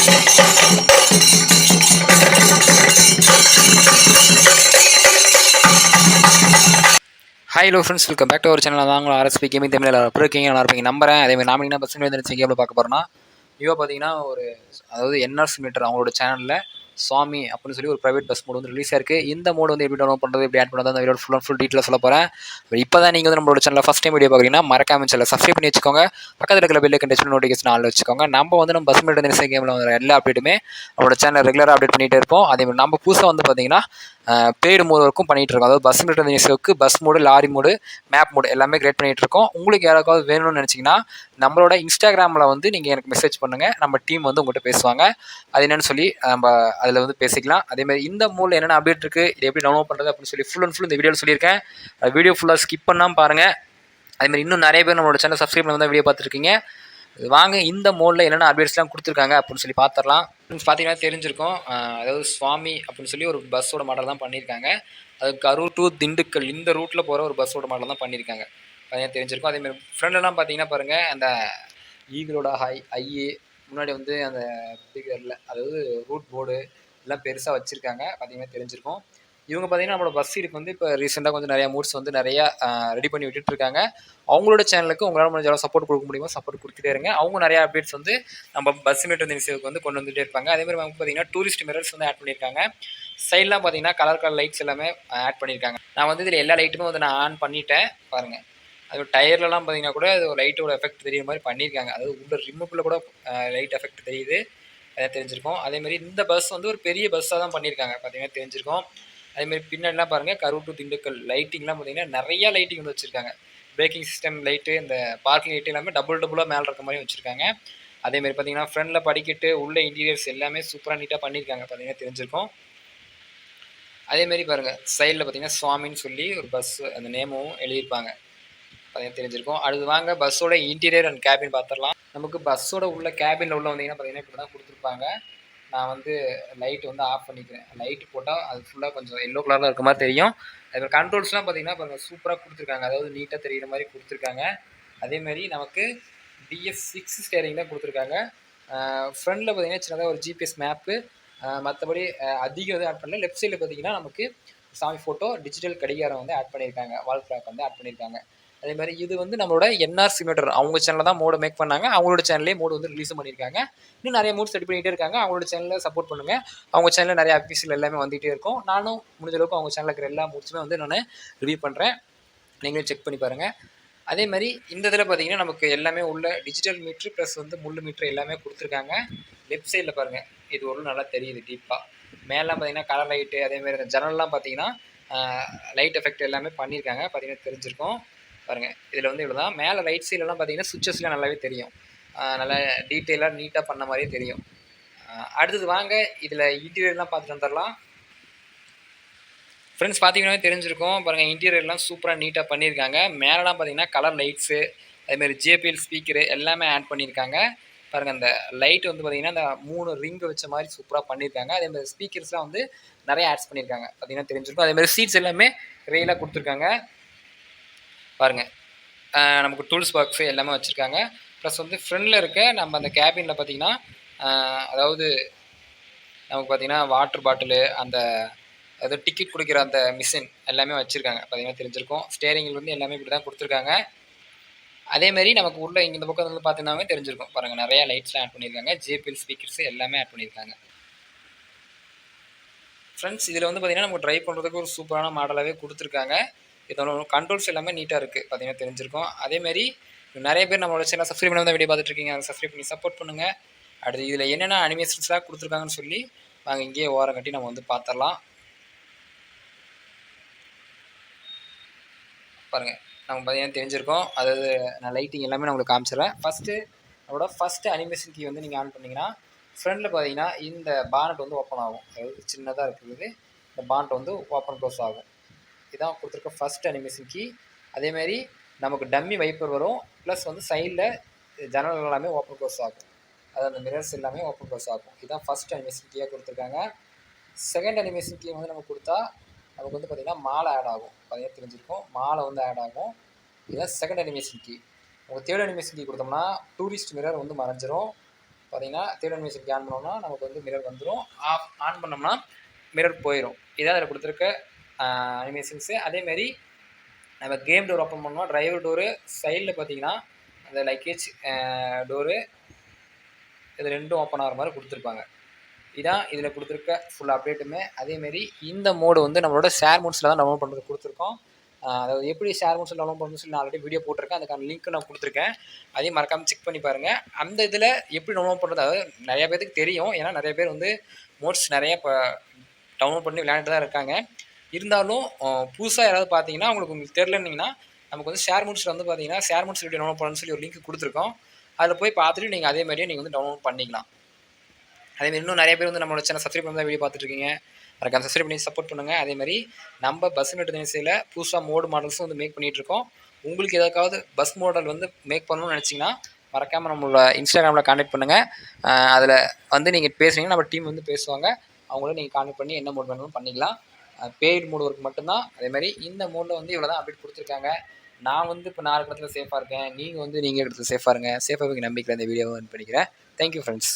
Hi hello friends, welcome back to our channel. தான் உங்களை RSP gaming தமிழில் இருக்கீங்க, நல்லா இருப்பீங்க நம்புறேன். அதேமாதிரி நாம என்ன பர்சன்ட் வந்து கேமில் பார்க்க போகிறோம்னா, இவங்க பார்த்தீங்கன்னா அதாவது என்ஆர்சி மீட்டர் அவங்களோட சேனலில் சுவாமி அப்படின்னு சொல்லி ஒரு ப்ரைவேட் பஸ் மோடு வந்து ரிலீஸ் ஆயிருக்கு. இந்த மோடு வந்து எப்படி டவுன்லோட் பண்ணுறது, எப்படி ஆட் பண்ணுறது, அந்த வீடியோ ஃபுல் டீட்டெயில் சொல்ல போகிறேன். இப்போ தான் நீங்கள் வந்து நம்மளோட சேனலில் ஃபஸ்ட் டைம் வீடியோ பார்க்குறீங்கன்னா மறக்காம சேனலை சப்ஸ்கிரைப் பண்ணி வச்சுக்கோங்க. பக்கத்தில் இருக்கிற பெல் ஐக்கன் நோட்டிஃபிகேஷன் ஆல் வச்சுக்கோங்க. நம்ம வந்து நம்ம பஸ் மீட்டர் நினைச்ச கேமில் வந்து எல்லா அப்டேட்டுமே நம்மளோட சேனல் ரெகுலராக அப்டேட் பண்ணிகிட்டே இருப்போம். அதேமாதிரி நம்ம புதுசாக வந்து பார்த்தீங்கன்னா பெய்டு மோடு வரைக்கும் பண்ணிகிட்டு இருக்கோம். அதாவது பஸ் மீட்டர் நினைச்சவுக்கு bus mode, lorry mode, map mode எல்லாமே கிரியேட் பண்ணிகிட்டு இருக்கோம். உங்களுக்கு யாராவது வேணும்னு நினச்சிங்கன்னா நம்மளோட இன்ஸ்டாகிராமில் வந்து நீங்கள் எனக்கு மெசேஜ் பண்ணுங்கள். நம்ம டீம் வந்து உங்கள்கிட்ட பேசுவாங்க. அது என்னென்னு சொல்லி நம்ம அதில் வந்து பேசிக்கலாம். அதேமாதிரி இந்த மோடில் என்னென்ன அப்டேட் இருக்குது, இது எப்படி டவுன்லோட் பண்ணுறது அப்படின்னு சொல்லி ஃபுல் அண்ட் ஃபுல் இந்த வீடியோவில் சொல்லியிருக்கேன். வீடியோ ஃபுல்லாக ஸ்கிப் பண்ணாமல் பாருங்கள். அதேமாதிரி இன்னும் நிறைய பேர் நம்மளோட சேனல் சப்ஸ்கிரைப் பண்ணி தான் வீடியோ பார்த்துருக்கீங்க. வாங்க இந்த மோடில் என்னென்ன அப்டேட்ஸ்லாம் கொடுத்துருக்காங்க அப்படின்னு சொல்லி பார்த்துடலாம். பார்த்தீங்கன்னா தெரிஞ்சிருக்கும், அதாவது சுவாமி அப்படின்னு சொல்லி ஒரு பஸ்ஸோட மாடல் தான் பண்ணியிருக்காங்க. அது கரூர் டு திண்டுக்கல் இந்த ரூட்டில் போகிற ஒரு பஸ்ஸோட மாடல் தான் பண்ணியிருக்காங்க. பார்த்தீங்கன்னா தெரிஞ்சிருக்கும். அதேமாதிரி ஃப்ரெண்ட்லாம் பார்த்தீங்கன்னா பாருங்கள், அந்த ஈகிளோட ஐஏ முன்னாடி வந்து அந்த ஸ்பீக்கரில் அதாவது ரூட் போர்டு எல்லாம் பெருசாக வச்சுருக்காங்க. பார்த்தீங்கன்னா தெரிஞ்சிருக்கும். இவங்க பார்த்தீங்கன்னா நம்மளோட பஸ் சீருக்கு வந்து இப்போ ரீசெண்டாக கொஞ்சம் நிறையா மூட்ஸ் வந்து நிறையா ரெடி பண்ணி விட்டுட்ருக்காங்க. அவங்களோட சேனலுக்கு உங்களால் முடிஞ்ச அளவு சப்போர்ட் கொடுக்க முடியுமோ சப்போர்ட் கொடுத்துட்டே இருங்க. அவங்க நிறையா அப்டேட்ஸ் வந்து நம்ம பஸ் மீட்டர் நியூஸுக்கு வந்து கொண்டு வந்துகிட்டே இருப்பாங்க. அதேமாதிரி வந்து பார்த்தீங்கன்னா டூரிஸ்ட் மிரர்ஸ் வந்து ஆட் பண்ணியிருக்காங்க. சைட்லாம் பார்த்தீங்கன்னா கலர் லைட்ஸ் எல்லாமே ஆட் பண்ணியிருக்காங்க. நான் வந்து இதில் எல்லா லைட்டுமே வந்து நான் ஆன் பண்ணிட்டேன் பாருங்கள். அது டயர்லலாம் பார்த்தீங்கன்னா கூட அது லைட்டோட எஃபெக்ட் தெரியுற மாதிரி பண்ணியிருக்காங்க. அதாவது உள்ள ரிம்முக்குள்ளே கூட லைட் எஃபெக்ட் தெரியுது, அதை தெரிஞ்சிருக்கும். அதேமாதிரி இந்த பஸ் வந்து ஒரு பெரிய பஸ்ஸாக தான் பண்ணியிருக்காங்க. பார்த்தீங்கன்னா தெரிஞ்சிருக்கும். அதேமாதிரி பின்னாடிலாம் பாருங்கள், கரூர் டு திண்டுக்கல் லைட்டிங்லாம் பார்த்தீங்கன்னா நிறையா லைட்டிங் வந்து வச்சுருக்காங்க. பிரேக்கிங் சிஸ்டம் லைட்டு, இந்த பார்க்கிங் லைட்டு எல்லாமே டபுளாக மேலே இருக்க மாதிரி வச்சுருக்காங்க. அதேமாதிரி பார்த்தீங்கன்னா ஃப்ரண்டில் படிக்கட்டு, உள்ள இன்டீரியர்ஸ் எல்லாமே சூப்பராக நீட்டாக பண்ணியிருக்காங்க. பார்த்தீங்கன்னா தெரிஞ்சிருக்கும். அதேமாரி பாருங்கள், சைடில் பார்த்தீங்கன்னா சுவாமின்னு சொல்லி ஒரு பஸ் அந்த நேமும் எழுதியிருப்பாங்க. பார்த்தீங்கன்னா தெரிஞ்சிருக்கும். அடுத்து வாங்க பஸ்ஸோட இன்டீரியர் அண்ட் கேபின் பார்த்துடலாம். நமக்கு பஸ்ஸோட உள்ள கேபினில் உள்ள வந்தீங்கன்னா பார்த்தீங்கன்னா இப்படி தான் கொடுத்துருப்பாங்க. நான் வந்து லைட் வந்து ஆஃப் பண்ணிக்கிறேன். லைட்டு போட்டால் அது ஃபுல்லாக கொஞ்சம் எல்லோ கலரில் இருக்க மாதிரி தெரியும். அதில் கண்ட்ரோல்ஸ்லாம் பார்த்தீங்கன்னா பாருங்கள் சூப்பராக கொடுத்துருக்காங்க. அதாவது நீட்டாக தெரிகிற மாதிரி கொடுத்துருக்காங்க. அதேமாதிரி நமக்கு BS6 ஸ்டேரிங் தான் கொடுத்துருக்காங்க. ஃப்ரண்டில் பார்த்தீங்கன்னா சின்னதாக ஒரு GPS மேப்பு, மற்றபடி அதிகம் எதுவும் ஆட் பண்ணல. லெஃப்ட் சைடில் பார்த்தீங்கன்னா நமக்கு சாமி ஃபோட்டோ, டிஜிட்டல் கடிகாரம் வந்து ஆட் பண்ணியிருக்காங்க. வால் கிளாக் வந்து ஆட் பண்ணியிருக்காங்க. அதேமாதிரி இது வந்து நம்மளோட என்ஆர்சி மீட்டர் அவங்க சேனலில் தான் மோடு மேக் பண்ணாங்க. அவங்களோட சேனல்லே மோடு வந்து ரிலீஸும் பண்ணியிருக்காங்க. இன்னும் நிறைய மோட்ஸ் ரெடி பண்ணிகிட்டே இருக்காங்க. அவங்களோட சேனலில் சப்போர்ட் பண்ணுங்கள். அவங்க சேனலில் நிறைய அஃபீஷியல் எல்லாமே வந்துகிட்டே இருக்கும். நானும் முடிஞ்ச அளவுக்கு அவங்க சேனலில் இருக்கிற எல்லா மோட்ஸுமே வந்து நான் ரிவ்யூ பண்ணுறேன். நீங்களும் செக் பண்ணி பாருங்கள். அதேமாதிரி இந்த இதில் பார்த்தீங்கன்னா நமக்கு எல்லாமே உள்ள டிஜிட்டல் மீட்ரு ப்ளஸ் வந்து முள்ளு மீட்ரு எல்லாமே கொடுத்துருக்காங்க. லெஃப்ட் சைடில் பாருங்கள், இது ஒரு நல்லா தெரியுது டீப்பாக. மேலாம் பார்த்தீங்கன்னா கலர் லைட்டு, அதேமாதிரி இந்த ஜன்னல்லாம் பார்த்தீங்கன்னா லைட் எஃபெக்ட் எல்லாமே பண்ணியிருக்காங்க. பார்த்தீங்கன்னா தெரிஞ்சிருக்கும். பாருங்கள், இதில் வந்து இவ்வளோ தான். மேலே ரைட் சைட்லலாம் பார்த்தீங்கன்னா சுவிச்சஸ்லாம் நல்லாவே தெரியும். நல்லா டீட்டெயிலாக நீட்டாக பண்ண மாதிரியே தெரியும். அடுத்தது வாங்க இதில் இன்டீரியர்லாம் பார்த்துட்டு வந்துடலாம். ஃப்ரெண்ட்ஸ் பார்த்தீங்கன்னா தெரிஞ்சிருக்கும். பாருங்கள், இன்டீரியர்லாம் சூப்பராக நீட்டாக பண்ணியிருக்காங்க. மேலெலாம் பார்த்தீங்கன்னா கலர் லைட்ஸு, அதேமாதிரி JBL ஸ்பீக்கரு எல்லாமே ஆட் பண்ணியிருக்காங்க. பாருங்கள், அந்த லைட் வந்து பார்த்தீங்கன்னா அந்த 3 ரிங்கு வச்ச மாதிரி சூப்பராக பண்ணியிருக்காங்க. அதேமாதிரி ஸ்பீக்கர்ஸ்லாம் வந்து நிறைய ஆட்ஸ் பண்ணியிருக்காங்க. பார்த்தீங்கன்னா தெரிஞ்சிருக்கும். அதேமாதிரி சீட்ஸ் எல்லாமே ரெயிலாக கொடுத்துருக்காங்க. பாருங்கள், நமக்கு டூல்ஸ் பாக்ஸு எல்லாமே வச்சுருக்காங்க. ப்ளஸ் வந்து ஃப்ரண்டில் இருக்க நம்ம அந்த கேபினில் பார்த்திங்கன்னா அதாவது நமக்கு பார்த்திங்கன்னா வாட்டர் பாட்டிலு, அந்த அதாவது டிக்கெட் கொடுக்குற அந்த மிஷின் எல்லாமே வச்சுருக்காங்க. பார்த்திங்கன்னா தெரிஞ்சிருக்கும். ஸ்டேரிங்கில் வந்து எல்லாமே இப்படி தான் கொடுத்துருக்காங்க. அதேமாரி நமக்கு உள்ள இங்கே இந்த பக்கம் வந்து பார்த்தீங்கன்னாவே தெரிஞ்சிருக்கும். பாருங்கள், நிறையா லைட்ஸ்லாம் ஆட் பண்ணியிருக்காங்க. JBL ஸ்பீக்கர்ஸு எல்லாமே ஆட் பண்ணியிருக்காங்க. ஃப்ரெண்ட்ஸ், இதில் வந்து பார்த்திங்கன்னா நமக்கு ட்ரைவ் பண்ணுறதுக்கு ஒரு சூப்பரான மாடலாகவே கொடுத்துருக்காங்க. இதோட கண்ட்ரோல்ஸ் எல்லாமே நீட்டாக இருக்குது. பார்த்தீங்கன்னா தெரிஞ்சிருக்கும். அதேமாரி நிறைய பேர் நம்மளோட சேனல் சப்ஸ்கிரைப் பண்ணி தான் வீடியோ பார்த்துட்ருக்கீங்க. அதை சப்ஸ்கிரைப் பண்ணி சப்போர்ட் பண்ணுங்கள். அடுத்து இதில் என்னென்ன அனிமேஷன்ஸ்லாம் கொடுத்துருக்காங்கன்னு சொல்லி வாங்க இங்கேயே ஓரம் கட்டி நம்ம வந்து பார்த்துடலாம். பாருங்கள், நம்ம பார்த்தீங்கன்னா தெரிஞ்சிருக்கோம். அதாவது நான் லைட்டிங் எல்லாமே நான் உங்களுக்கு காமிச்சிடுறேன். நம்மளோட ஃபஸ்ட்டு அனிமேஷன் கீ வந்து நீங்கள் ஆன் பண்ணிங்கன்னா ஃப்ரண்டில் பார்த்தீங்கன்னா இந்த பானட் வந்து ஓப்பன் ஆகும். அதாவது சின்னதாக இருக்குது, இந்த பானட் வந்து ஓப்பன் க்ளோஸ் ஆகும். இதான் கொடுத்துருக்க ஃபஸ்ட் அனிமேஷன் கீ. அதேமாரி நமக்கு டம்மி வைப்பர் வரும். ப்ளஸ் வந்து சைடில் ஜன்னல் எல்லாமே ஓப்பன் க்ளோஸ் ஆகும். அது அந்த மிரர்ஸ் எல்லாமே ஓப்பன் க்ளோஸ் ஆகும். இதுதான் ஃபஸ்ட் அனிமேஷன் கீயாக கொடுத்துருக்காங்க. செகண்ட் அனிமேஷன் கீ வந்து நம்ம கொடுத்தா நமக்கு வந்து பார்த்திங்கன்னா மாலை ஆட் ஆகும். பார்த்தீங்கன்னா தெரிஞ்சிருக்கும். மாலை வந்து ஆட் ஆகும். இதுதான் செகண்ட் அனிமேஷன் கீ. நமக்கு தேர்ட் அனிமேஷன் கீ கொடுத்தோம்னா டூரிஸ்ட் மிரர் வந்து மறைஞ்சிரும். பார்த்தீங்கன்னா 3D அனிமேஷன் ஆன் பண்ணோம்னா நமக்கு வந்து மிரர் வந்துடும். ஆன் பண்ணோம்னா மிரர் போயிடும். இதான் அதில் கொடுத்துருக்க அனிமேஷன்ஸு. அதேமாரி நம்ம கேம் டோர் ஓப்பன் பண்ணோம்னா டிரைவர் டோரு சைடில் பார்த்தீங்கன்னா அந்த லக்கேஜ் டோரு இது ரெண்டும் ஓப்பன் ஆகிற மாதிரி கொடுத்துருப்பாங்க. இதான் இதில் கொடுத்துருக்க ஃபுல் அப்டேட்டுமே. அதேமாரி இந்த மோடு வந்து நம்மளோட ஷேர் மோட்ஸில் தான் டவுன்லோட் பண்ணுறது கொடுத்துருக்கோம். அதாவது எப்படி ஷேர் மோட்ஸில் டவுன்லோட் பண்ணணும்னு சொல்லி நான் ஆல்ரெடி வீடியோ போட்டிருக்கேன். அதுக்கான லிங்க் நான் கொடுத்துருக்கேன். அதையும் மறக்காமல் செக் பண்ணி பாருங்கள். அந்த இதில் எப்படி டவுன்லோட் பண்ணுறது, அதாவது நிறைய பேருக்கு தெரியும். ஏன்னா நிறைய பேர் வந்து மோட்ஸ் நிறைய இப்போ டவுன்லோட் பண்ணி விளையாண்டுட்டு தான் இருக்காங்க. இருந்தாலும் புதுசாக யாராவது பார்த்தீங்கன்னா உங்களுக்கு தெரிலன்னீங்கன்னா நமக்கு வந்து ஷேர் மோட்ஸில் வந்து பார்த்தீங்கன்னா ஷேர் மோட்ஸ் எப்படி டவுன்லோட் பண்ணணும்னு சொல்லி ஒரு லிங்க் கொடுத்துருக்கோம். அதில் போய் பார்த்துட்டு நீங்கள் அதே மாதிரியே நீங்கள் வந்து டவுன்லோட் பண்ணிக்கலாம். அதேமாதிரி இன்னும் நிறைய பேர் வந்து நம்மளோட சேனல் சப்ஸ்கிரைப் பண்ணி தான் வீடியோ பார்த்துட்ருக்கீங்க. மறக்காம சப்ஸ்கிரைப் பண்ணி சப்போர்ட் பண்ணுங்கள். அதேமாதிரி நம்ம பஸ் நெட் தினசையில் புதுசாக மோடு மாடல்ஸும் வந்து மேக் பண்ணிகிட்ருக்கோம். உங்களுக்கு எதாவது பஸ் மாடல் வந்து மேக் பண்ணணும்னு நினச்சிங்கன்னா மறக்காமல் நம்மளோட இன்ஸ்டாகிராமில் கான்டெக்ட் பண்ணுங்கள். அதில் வந்து நீங்கள் பேசுனீங்கன்னா நம்ம டீம் வந்து பேசுவாங்க. அவங்கள நீங்கள் கான்டெக்ட் பண்ணி என்ன மோட் வேணும்னு பண்ணிக்கலாம். பெய்டு மோடு ஒர்க் மட்டும்தான். அதேமாதிரி இந்த மோடில் வந்து இவ்வளோ தான் அப்டேட் கொடுத்துருக்காங்க. நான் வந்து இப்போ 4 இடத்துல சேஃபாக இருக்கேன். நீங்கள் இருக்கிறது சேஃபாக இருங்க. சேஃபாக நம்பிக்கை இந்த வீடியோவை பண்ணிக்கிறேன். Thank you friends.